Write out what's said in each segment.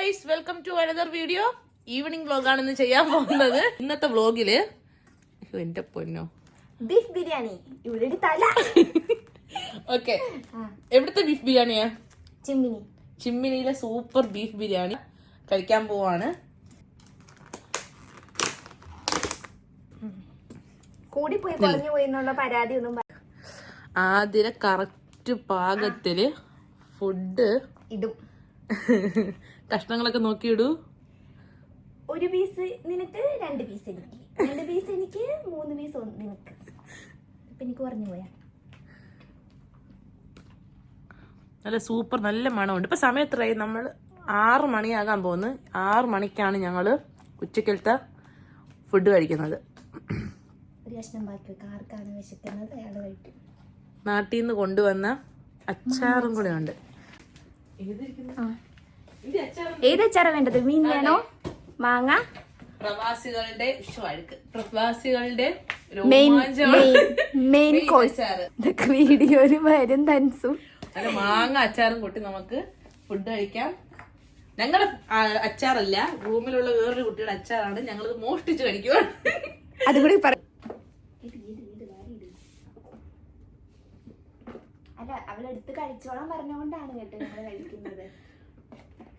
Guys, welcome to another video. Evening വ്ലോഗാണ് ഇന്ന് ചെയ്യാൻ പോകുന്നത്. ഇന്നത്തെ വ്ലോഗില് എന്റെ പൊന്നോ ബീഫ് ബിരിയാണി ഇവിടെ തല. ഓക്കെ, എവിടുത്തെ ബീഫ് ബിരിയാണിയാ? ചിമ്മിനിയിലെ സൂപ്പർ ബീഫ് ബിരിയാണി കഴിക്കാൻ പോവാണ്. കൂടിപ്പോയി കുറഞ്ഞു പോയി എന്നുള്ള പരാതി ഒന്നും ആദ്യം കറക്റ്റ് പാകത്തില് ഫുഡ് ഇടും. കഷ്ണങ്ങളൊക്കെ നോക്കിയിടൂ. ഒരു പീസ് നിനക്ക്, 2 പീസ് എനിക്ക്, 2 പീസ് എനിക്ക്, 3 പീസ് നിനക്ക്. ഇപ്പൊ എനിക്ക് പറഞ്ഞു പോയാ നല്ല സൂപ്പർ, നല്ല മണമുണ്ട്. ഇപ്പൊ സമയം എത്രയായി? നമ്മൾ 6 മണിയാകാൻ പോകുന്നു. 6 മണിക്കാണ് ഞങ്ങള് ഉച്ചക്കലത്തെ ഫുഡ് കഴിക്കുന്നത്. ഒരു കഷ്ണം ബാക്കി വെക്കാം. ആർക്കാണ് വിശക്കുന്നത് അയാള് കഴിക്കും. നാട്ടിൽ നിന്ന് കൊണ്ടുവന്ന അച്ചാറും കൂടെ ഉണ്ട്. ഏത് അച്ചാറാ വേണ്ടത്? മീൻ വേണോ? മാങ്ങ? പ്രവാസികളുടെ മെയിൻ കോഴ്സ്. ഇതൊക്കെ വീഡിയോയില് വരും. തൻസും അല്ല, മാങ്ങ അച്ചാറും കൂട്ടി നമുക്ക് ഫുഡ് കഴിക്കാം. ഞങ്ങളുടെ അച്ചാറല്ല, റൂമിലുള്ള വേറൊരു കുട്ടിയുടെ അച്ചാറാണ്. ഞങ്ങളത് മോഷ്ടിച്ച് കഴിക്കുക. അതുകൂടി പറ. അല്ല, അവളെടുത്ത് കഴിച്ചോളാൻ പറഞ്ഞുകൊണ്ടാണ് കേട്ടോ ഞങ്ങൾ കഴിക്കുന്നത്.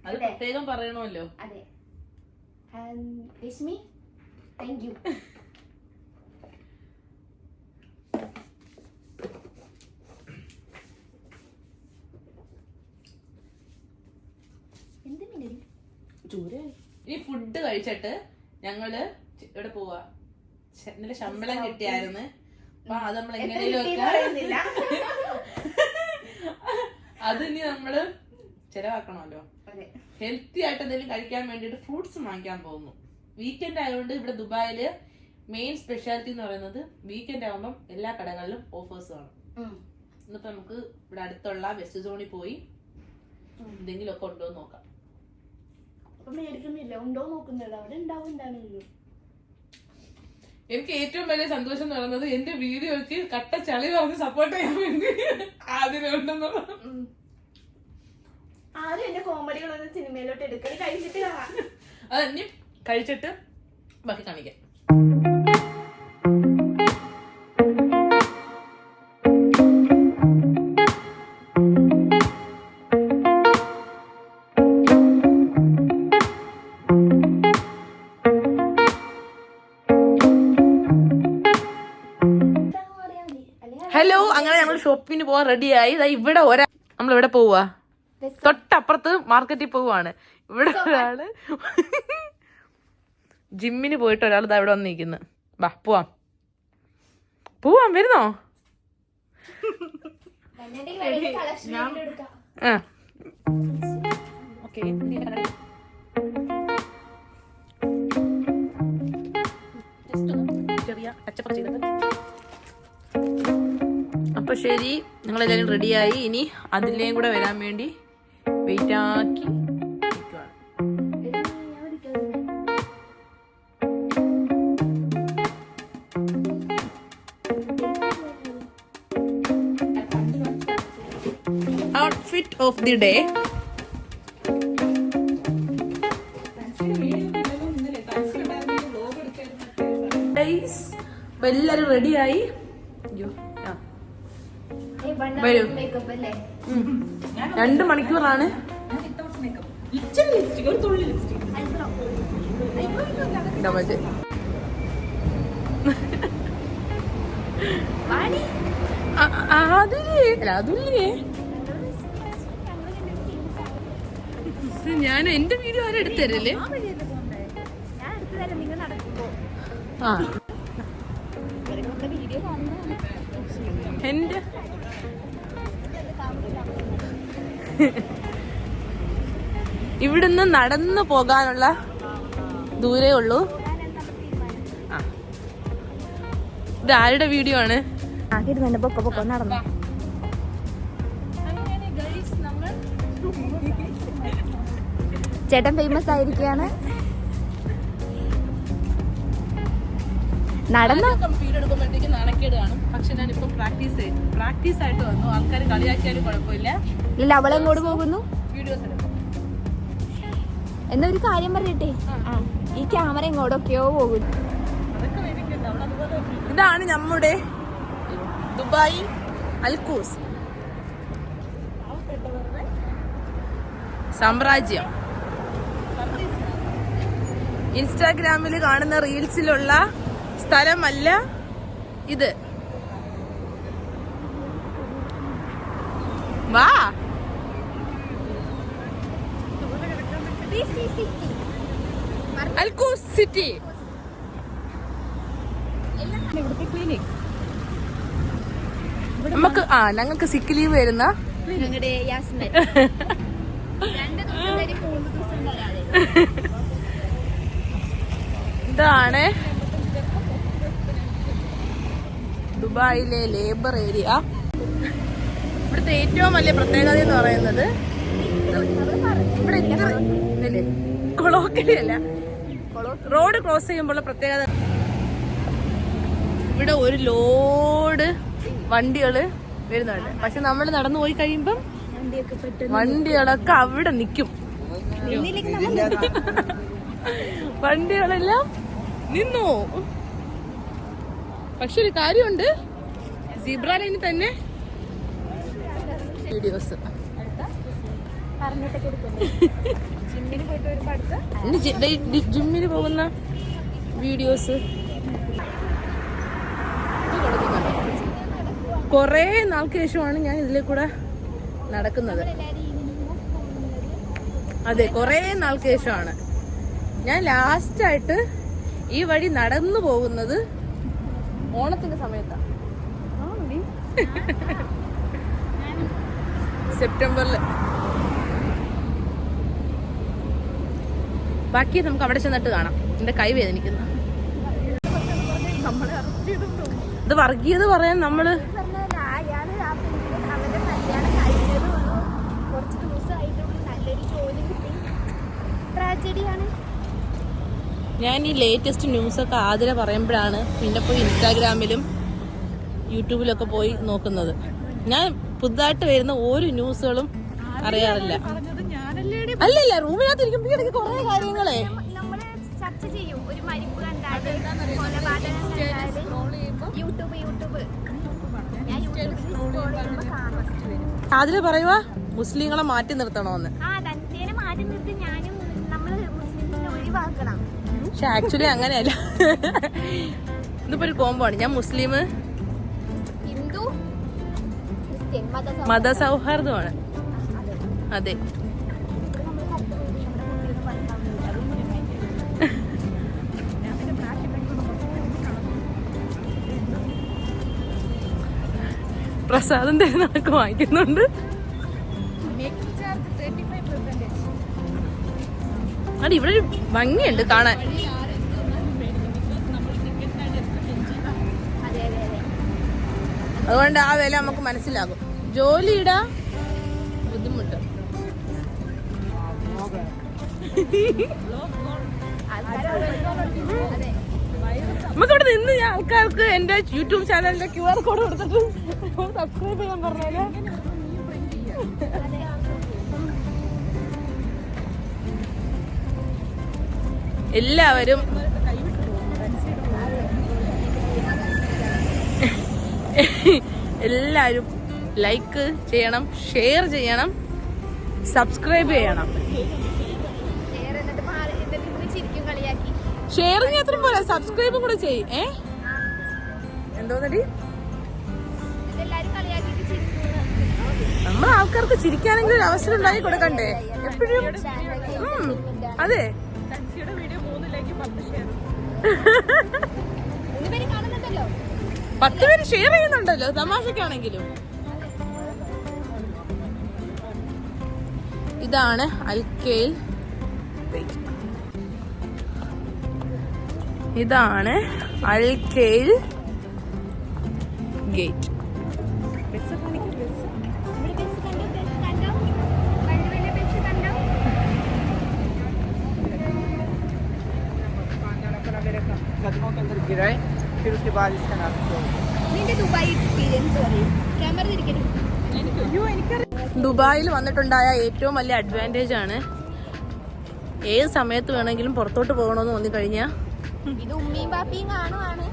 അത് പ്രത്യേകം പറയണമല്ലോ. അതെ, രശ്മി, താങ്ക് യു. ഈ ഫുഡ് കഴിച്ചിട്ട് ഞങ്ങള് ഇവിടെ പോവാ. ഇന്നലെ ശമ്പളം കിട്ടിയായിരുന്നു. അപ്പൊ അത് നമ്മൾ എങ്ങനെയും അത് ഇനി നമ്മള് ചെലവാക്കണമല്ലോ. ഹെൽത്തി ആയിട്ട് എന്തെങ്കിലും കഴിക്കാൻ വേണ്ടിട്ട് ഫ്രൂട്ട്സ് വാങ്ങിക്കാൻ പോകുന്നു. വീക്കെൻഡ് ആയതുകൊണ്ട് ഇവിടെ ദുബായില് മെയിൻ സ്പെഷ്യാലിറ്റി എന്ന് പറയുന്നത് വീക്കെൻഡ് ആകുമ്പോൾ എല്ലാ കടകളിലും ഓഫേഴ്സ് കാണും. ഇന്നിപ്പോ നമുക്ക് ഇവിടെ അടുത്തുള്ള വെസ്റ്റ് സോണിൽ പോയി എന്തെങ്കിലും ഒക്കെ ഉണ്ടോ എന്ന് നോക്കാം. എനിക്ക് ഏറ്റവും വലിയ സന്തോഷം എന്ന് പറയുന്നത് എന്റെ വീഡിയോക്ക് കട്ട ചളി പറഞ്ഞ് സപ്പോർട്ട് ചെയ്യാൻ വേണ്ടി അതിനുണ്ടെന്നുള്ള. ആരും എന്റെ കോമഡികളൊന്നും സിനിമയിലോട്ട് എടുക്കല്. കഴിച്ചിട്ട് അത് ഇനി കഴിച്ചിട്ട് ബാക്കി കാണിക്കാം. ഹലോ, അങ്ങനെ ഞങ്ങൾ ഷോപ്പിങ്ങിന് പോവാൻ റെഡിയായി. ഇവിടെ നമ്മളിവിടെ പോവാ, തൊട്ടപ്പുറത്ത് മാർക്കറ്റിൽ പോവാണ്. ഇവിടെ ഒരാള് ജിമ്മിന് പോയിട്ട് ഒരാൾ ഇതാ ഇവിടെ വന്നിരിക്കുന്നു. വാ പോവാം, പോവാം, വരുന്നോ? അപ്പൊ ശരി, ഞങ്ങളെല്ലാരും റെഡിയായി. ഇനി അതിലേയും കൂടെ വരാൻ വേണ്ടി വെയിറ്റ് ആക്കി നിൽക്കുവാണ്. Outfit of the day. അപ്പൊ എല്ലാരും റെഡിയായി. വരൂ, 2 മണിക്കൂറാണ്. ഞാൻ എന്റെ വീഡിയോ ആരും എടുത്തരല്ലേ? എന്റെ ഇവിടുന്ന് നടന്നു പോകാനുള്ള ദൂരേ ഉള്ളൂ. ഇത് ആരുടെ വീഡിയോ ആണ്? നടന്നു. ചേട്ടൻ ഫേമസ് ആയിരിക്കുകയാണ്. നടന്നു വീഡിയോ എടുക്കുമ്പോഴത്തേക്ക് നാണക്കേട് കാണും. പക്ഷെ ഞാനിപ്പോ പ്രാക്ടീസ് ആയിട്ട് വന്നു. ആൾക്കാർ കളിയാക്കിയാലും കുഴപ്പമില്ല. ഇല്ല, അവളെങ്ങോട്ട് പോകുന്നു? വീഡിയോസ് എടുക്കും. എന്നാ ഒരു കാര്യം പറഞ്ഞിട്ടേ, ഈ ക്യാമറ എങ്ങോട്ടൊക്കെയോ പോകും. ഇതാണ് നമ്മുടെ ദുബായ് അൽക്കൂസ് സാമ്രാജ്യം. ഇൻസ്റ്റാഗ്രാമിൽ കാണുന്ന റീൽസിലുള്ള സ്ഥലമല്ല ഇത്. വാ. Al Quoz city. നമുക്ക് ഞങ്ങൾക്ക് സിക്ക് ലീവ് വരുന്ന ഞങ്ങളുടെ യാസ്മിൻ 2 ദിവസം വരെ 3 ദിവസം വരാതെ. ഇതാണ് ദുബായിലെ ലേബർ ഏരിയ. ഇവിടുത്തെ ഏറ്റവും വലിയ പ്രത്യേകത എന്ന് പറയുന്നത് ഇവിടെ കൊളോക്കലിയല്ല, റോഡ് ക്രോസ് ചെയ്യുമ്പോഴുള്ള പ്രത്യേകത. ഇവിടെ ഒരു ലോഡ് വണ്ടികള് വരുന്നുണ്ട്. പക്ഷെ നമ്മൾ നടന്നു പോയി കഴിയുമ്പം വണ്ടികളൊക്കെ അവിടെ നിക്കും. വണ്ടികളെല്ലാം നിന്നു. പക്ഷെ ഒരു കാര്യമുണ്ട്, സീബ്ര ലൈനിൽ തന്നെ വീഡിയോസ് ജിമ്മിന് പോകുന്ന വീഡിയോസ് കൊറേ നാൾക്ക് ശേഷമാണ് ഞാൻ ഇതിലെ കൂടെ നടക്കുന്നത്. അതെ, കൊറേ നാൾക്ക് ശേഷമാണ് ഞാൻ ലാസ്റ്റായിട്ട് ഈ വഴി നടന്നു പോകുന്നത്. ഓണത്തിന്റെ സമയത്താണ്, സെപ്റ്റംബറില്. ബാക്കി നമുക്ക് അവിടെ ചെന്നിട്ട് കാണാം. എന്റെ കൈ വേദനിക്കുന്നു. ഇത് വർഗീയത പറയാൻ നമ്മള് ഞാൻ ഈ ലേറ്റസ്റ്റ് ന്യൂസൊക്കെ ആദ്യം പറയുമ്പോഴാണ് പിന്നെ പോയി ഇൻസ്റ്റാഗ്രാമിലും യൂട്യൂബിലൊക്കെ പോയി നോക്കുന്നത്. ഞാൻ പുതുതായിട്ട് വരുന്ന ഒരു ന്യൂസുകളും അറിയാറില്ല. അല്ലല്ല, റൂമിനകത്ത് ഇരിക്കുമ്പോഴേക്ക് കുറെ കാര്യങ്ങളെ അതില് പറയുക മുസ്ലിങ്ങളെ മാറ്റി നിർത്തണമെന്ന്. പക്ഷെ ആക്ച്വലി അങ്ങനെയല്ല. ഇതിപ്പോ ഒരു കോംബോ ആണ്. ഞാൻ മുസ്ലിം, ഹിന്ദു, മതസൗഹാർദ്ദമാണ്. അതെ, പ്രസാദം തരുന്നതൊക്കെ വാങ്ങിക്കുന്നുണ്ട്. അത് ഇവിടെ ഒരു ഭംഗിയുണ്ട് കാണാൻ. അതുകൊണ്ട് ആ വില നമുക്ക് മനസ്സിലാകും. ജോലിയുടെ ബുദ്ധിമുട്ട്. നമുക്കിവിടെ നിന്ന് ഞാൻ ആൾക്കാർക്ക് എന്റെ യൂട്യൂബ് ചാനലിന്റെ QR കോഡ് കൊടുത്തിട്ട് സബ്സ്ക്രൈബ് ചെയ്യാൻ പറഞ്ഞാല് എല്ലാവരും ലൈക്ക് ചെയ്യണം, ഷെയർ ചെയ്യണം, സബ്സ്ക്രൈബ് ചെയ്യണം. ഷെയറിങ് എത്ര പോലെ സബ്സ്ക്രൈബും കൂടെ ചെയ്യും. എന്തോന്നടി, നമ്മൾ ആൾക്കാർക്ക് ചിരിക്കാനെങ്കിലും ഒരു അവസരം ഉണ്ടാക്കി കൊടുക്കണ്ടേ എപ്പോഴും. അതെ, 10 പേര് ഷെയർ ചെയ്യുന്നുണ്ടല്ലോ തമാശക്കാണെങ്കിലും. ഇതാണ് അൽക്കയിൽ, ഇതാണ് അൽക്കയിൽ ഗേറ്റ്. कदमों के अंदर गिराए, फिर उसके बाद इसका नाम ദുബായിൽ വന്നിട്ടുണ്ടായ ഏറ്റവും വലിയ അഡ്വാൻറ്റേജ് ആണ് ഏത് സമയത്ത് വേണമെങ്കിലും പുറത്തോട്ട് പോകണമെന്ന് തോന്നിക്കഴിഞ്ഞാ ഇത് ഉമ്മയും പാപ്പിയും കാണുവാണ്.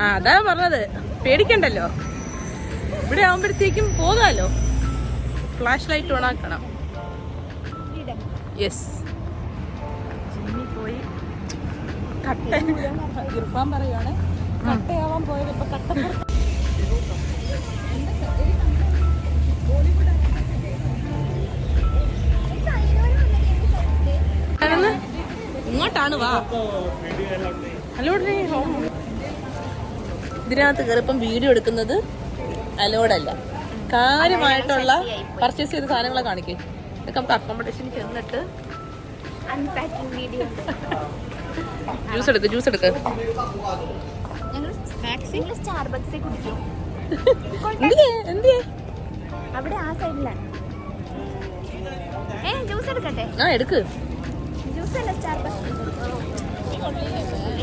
അതാ പറഞ്ഞത്, പേടിക്കണ്ടല്ലോ. ഇവിടെ ആവുമ്പോഴത്തേക്കും പോകാലോ. ഫ്ലാഷ് ലൈറ്റ് ഓൺ ആക്കണം. യെസ്, പോയി ഇർഫാൻ പറയുവാണ് കട്ടയാവാൻ പോയത് ഇപ്പൊ കട്ടപ്പുറത്ത്. ഇങ്ങോട്ടാണ് വാ. ഹലോ, ഇതിനകത്ത് കയറിപ്പം വീഡിയോ എടുക്കുന്നത് അലോഡല്ല. കാര്യമായിട്ടുള്ള പർച്ചേസ് ചെയ്ത സാധനങ്ങളെ കാണിക്കേ. ഇതൊക്കെ നമുക്ക് അക്കോമഡേഷൻ ചെന്നിട്ട് അൺപാക്കിംഗ് വീഡിയോ. ജ്യൂസ് എടുക്ക്. ഞങ്ങൾ സ്റ്റാർബക്സിൽ കുടിക്കും. എന്തിയെ അവിടെ ആ സൈഡിലാണ്. ജ്യൂസ് എടുക്കട്ടെ? എടുക്ക്. ജ്യൂസ് അല്ല, സ്റ്റാർബക്സ്.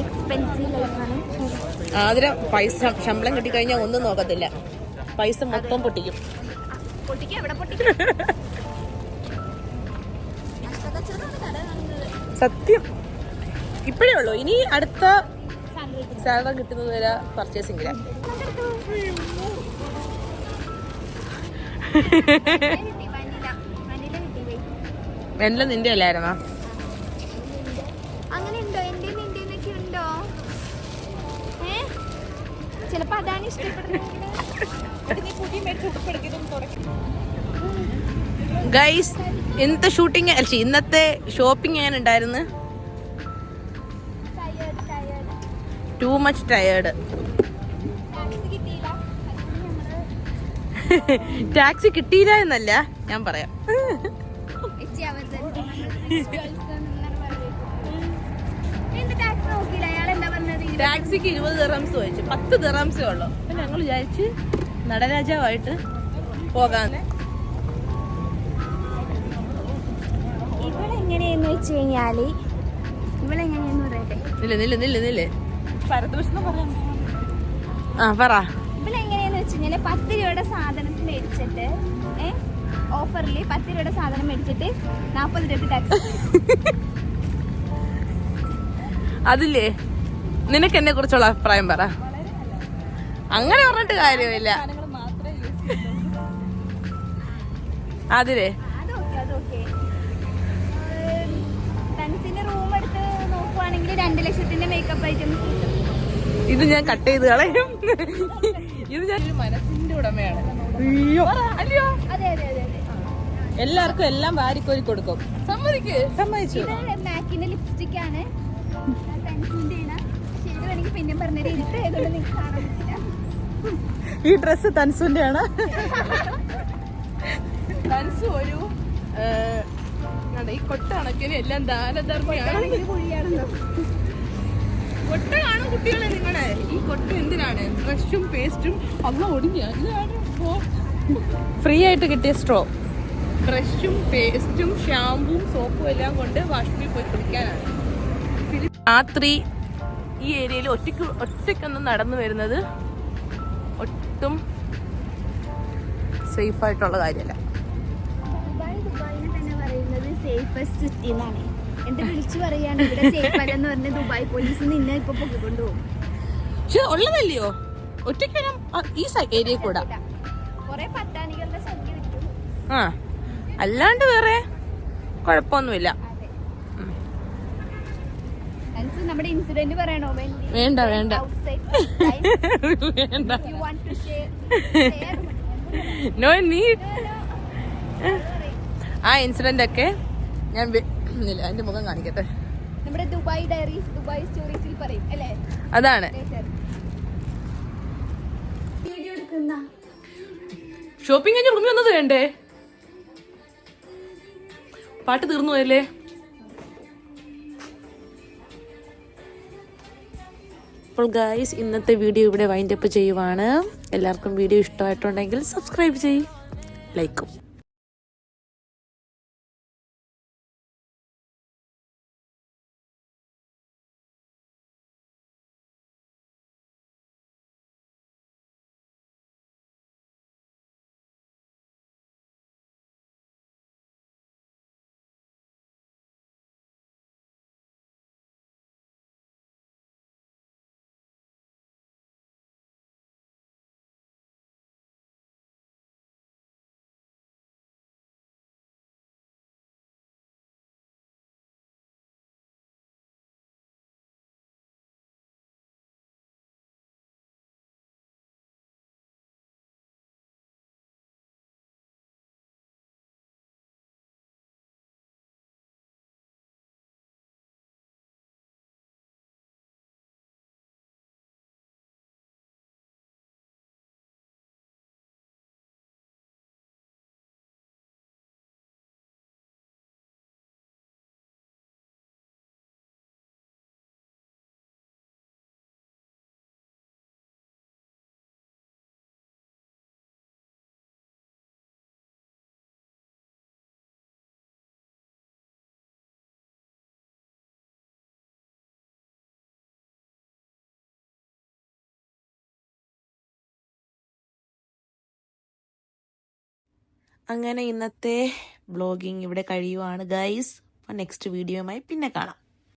എക്സ്പെൻസീവ് ലൈഫാണ്. ആദ്യം പൈസ ശമ്പളം കിട്ടിക്കഴിഞ്ഞാൽ ഒന്നും നോക്കത്തില്ല, പൈസ മൊത്തം പൊട്ടിക്കും. സത്യം. ഇപ്പഴേ ഉള്ളൂ, ഇനി അടുത്ത സാലറി കിട്ടുന്നത് വരെ പർച്ചേസിംഗില്ല. വെല്ല നിന്റെ അല്ലായിരുന്നോ? അങ്ങനെ ഉണ്ടോ? എന്റെ നിന്റെ ഉണ്ടോ? ചിലപ്പോ അതാണ് ഇഷ്ടപ്പെടുന്നത്. ഗൈസ്, ഇന്നത്തെ ഷൂട്ടിങ് ഇന്നത്തെ ഷോപ്പിംഗ് എങ്ങനെ ഉണ്ടായിരുന്നു? Too much tired. ടാക്സി കിട്ടിയില്ല എന്നല്ല ഞാൻ പറയാം. ടാക്സിക്ക് 20 ദിർഹംസ് ചോദിച്ചു, 10 ദിർഹംസേ ഉള്ളു. അപ്പൊ ഞങ്ങൾ വിചാരിച്ച് നടരാജാവായിട്ട് പോകാന്ന്. ഇവളെങ്ങനെയെന്ന് വെച്ച് കഴിഞ്ഞാല് ഇവളെങ്ങനെയെന്ന് പറയട്ടെ. നില്ല് പറ. ഇവളെങ്ങനെയെന്ന് വെച്ച് കഴിഞ്ഞാല് 10 രൂപയുടെ സാധനം മേടിച്ചിട്ട് ഓഫറിൽ 10 രൂപയുടെ സാധനം മേടിച്ചിട്ട് 40 രൂപ ടാക്സ്. അതില്ലേ, നിനക്ക് എന്നെ കുറിച്ചുള്ള അഭിപ്രായം പറ. അങ്ങനെ പറഞ്ഞിട്ട് കാര്യമില്ല. അതിലേ റൂം എടുത്ത് നോക്കുവാണെങ്കിൽ 2 ലക്ഷത്തിന്റെ മേക്കപ്പ് ഐറ്റംസ് കിട്ടും. ഇത് ഞാൻ കട്ട് ചെയ്ത് കളയും. ഇത് ഞാൻ മനസ്സിന്റെ ഉടമയാണ്. അല്ലയോ? അതെ. എല്ലാവർക്കും എല്ലാം വാരിക്കോരി കൊടുക്കും. സമ്മതിച്ചു. മാക്കിന്റെ ലിപ്സ്റ്റിക് ആണ്. ഇത് വേണമെങ്കിൽ പിന്നെ പറഞ്ഞത് ഇരുട്ട് ആയതുകൊണ്ട് നിങ്ങൾക്ക് കാണാൻ പറ്റില്ല. ഈ ഡ്രസ് തൻസുന്റെ ആണ്. തൻസു ഒരു ഈ കൊട്ട കണക്കിന് എല്ലാം ദാനധർമ്മിയാണ്. കൊട്ട കാണും കുട്ടികളെ നിങ്ങളെ. ഈ കൊട്ട എന്തിനാണ്? ബ്രഷും പേസ്റ്റും അമ്മ ഒടിഞ്ഞ ഇതാണ് ഫ്രീ ആയിട്ട് കിട്ടിയ സ്ട്രോ. ബ്രഷും പേസ്റ്റും ഷാമ്പും സോപ്പും എല്ലാം കൊണ്ട് വാഷ്റൂമിൽ പോയി കുളിക്കാനാണ്. രാത്രി ഈ ഏരിയയിൽ ഒറ്റയ്ക്കൊന്നും നടന്നു വരുന്നത് ഒട്ടും സേഫ് ആയിട്ടുള്ള കാര്യമല്ല. ദുബായിനെ തന്നെ പറയുന്നത് സേഫസ്റ്റ് സിറ്റി എന്നാണ്. എന്റെ വിളിച്ചു പറയാണ് ഇവിടെ സേഫ് അല്ലെന്ന് പറഞ്ഞ ദുബായ് പോലീസ് നിന്നെ ഇപ്പൊ പൊക്കിക്കൊണ്ടുപോകും. പക്ഷെ ഉള്ളതല്ലയോ, ഒറ്റയ്ക്ക് ഈ ഏരിയ കൂടെ കൊറേ പട്ടാണികളുടെ സംഖ്യ കിട്ടും. അല്ലാണ്ട് വേറെ കുഴപ്പമൊന്നുമില്ല. നമ്മുടെ ഇൻസിഡന്റ് പറയണോ? വേണ്ട. No need. ആ ഇൻസിഡന്റ് ഒക്കെ ഞാൻ എന്റെ മുഖം കാണിക്കട്ടെ. നമ്മുടെ ദുബായ് ഡയറീസ്, ദുബായ് സ്റ്റോറീസിൽ പറയും അല്ലേ? അതാണ്. വീഡിയോ എടുക്കുന്ന ഷോപ്പിംഗ് കഴിഞ്ഞ് റൂമിൽ വന്നത് വേണ്ടേ? പാട്ട് തീർന്നു പോയല്ലേ? അപ്പോൾ ഗായ്സ്, ഇന്നത്തെ വീഡിയോ ഇവിടെ വൈൻഡ് അപ്പ് ചെയ്യുവാണ്. എല്ലാവർക്കും വീഡിയോ ഇഷ്ടമായിട്ടുണ്ടെങ്കിൽ സബ്സ്ക്രൈബ് ചെയ്യ്, ലൈക്കും. അങ്ങനെ ഇന്നത്തെ വ്ളോഗിങ് ഇവിടെ കഴിയുവാണ് ഗൈസ്. നെക്സ്റ്റ് വീഡിയോയുമായി പിന്നെ കാണാം.